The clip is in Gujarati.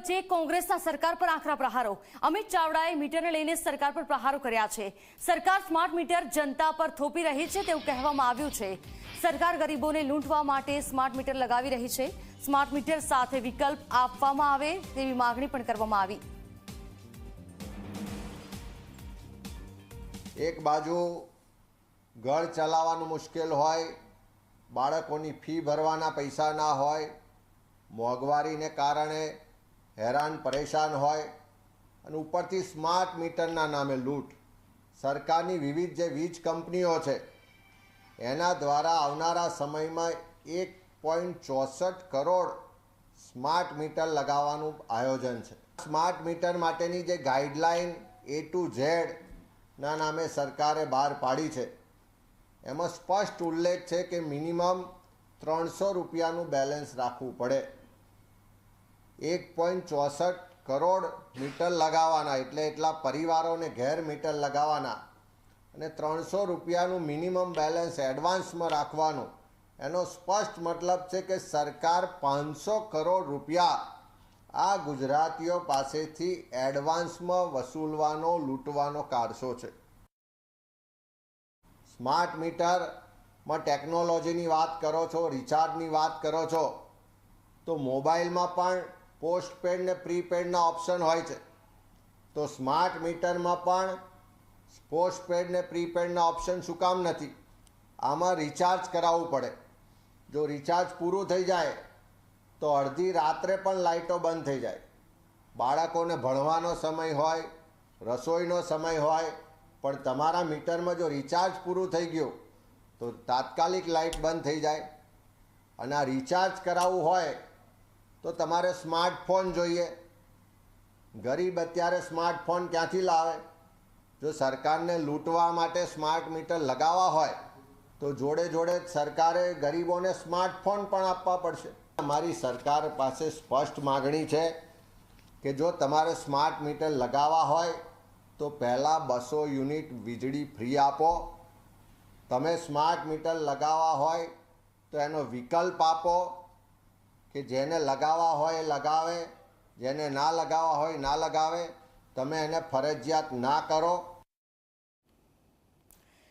વચ્ચે કોંગ્રેસના સરકાર પર આકરા પ્રહારો। અમિત ચાવડાએ મીટરને લઈને સરકાર પર પ્રહારો કર્યા છે। સરકાર સ્માર્ટ મીટર જનતા પર થોપી રહી છે તેવું કહેવામાં આવ્યું છે। સરકાર ગરીબોને લૂંટવા માટે સ્માર્ટ મીટર લગાવી રહી છે। સ્માર્ટ મીટર સાથે વિકલ્પ આપવામાં આવે તેવી માંગણી પણ કરવામાં આવી। એક બાજુ ઘર ચલાવવાનું મુશ્કેલ હોય, બાળકોની ફી ભરવાના પૈસા ના હોય, મોંઘવારીને કારણે હેરાન પરેશાન હોય અને ઉપરથી સ્માર્ટ મીટરના નામે લૂંટ। સરકારની વિવિધ જે વીજ કંપનીઓ છે એના દ્વારા આવનારા સમયમાં 1.64 કરોડ સ્માર્ટ મીટર લગાવવાનું આયોજન છે। સ્માર્ટ મીટર માટેની જે ગાઈડલાઇન A to Z ના નામે સરકારે બહાર પાડી છે એમાં સ્પષ્ટ ઉલ્લેખ છે કે મિનિમમ 300 રૂપિયાનું બેલેન્સ રાખવું પડે। 1.64 કરોડ મીટર લગાવવાના એટલે એટલા પરિવારોને ઘેર મીટર લગાવવાના અને 300 રૂપિયાનું મિનિમમ બેલેન્સ એડવાન્સમાં રાખવાનું। એનો સ્પષ્ટ મતલબ છે કે સરકાર 500 કરોડ રૂપિયા આ ગુજરાતીઓ પાસેથી એડવાન્સમાં વસૂલવાનો લૂંટવાનો કારસો છે। સ્માર્ટ મીટરમાં ટેકનોલોજીની વાત કરો છો, રિચાર્જની વાત કરો છો તો મોબાઈલમાં પણ પોસ્ટપેડ ને પ્રીપેડના ઓપ્શન હોય છે, તો સ્માર્ટ મીટરમાં પણ પોસ્ટપેડ ને પ્રીપેડના ઓપ્શન શું કામ નથી? આમાં રિચાર્જ કરાવવું પડે। જો રિચાર્જ પૂરું થઈ જાય તો અડધી રાત્રે પણ લાઇટો બંધ થઈ જાય। બાળકોને ભણવાનો સમય હોય, રસોઈનો સમય હોય, પણ તમારા મીટરમાં જો રિચાર્જ પૂરું થઈ ગયું તો તાત્કાલિક લાઇટ બંધ થઈ જાય। અને આ રિચાર્જ કરાવવું હોય તો તમારે સ્માર્ટફોન જોઈએ। ગરીબ અત્યારે સ્માર્ટફોન ક્યાંથી લાવે? જો સરકારને લૂંટવા માટે સ્માર્ટ મીટર લગાવવા હોય તો જોડે જોડે સરકારે ગરીબોને સ્માર્ટફોન પણ આપવા પડશે। અમારી સરકાર પાસે સ્પષ્ટ માગણી છે કે જો તમારે સ્માર્ટ મીટર લગાવવા હોય તો પહેલાં 200 યુનિટ વીજળી ફ્રી આપો। તમે સ્માર્ટ મીટર લગાવવા હોય તો એનો વિકલ્પ આપો કે જેને લગાવવા હોય એ લગાવે, જેને ના લગાવવા હોય ના લગાવે। તમે એને ફરજિયાત ના કરો।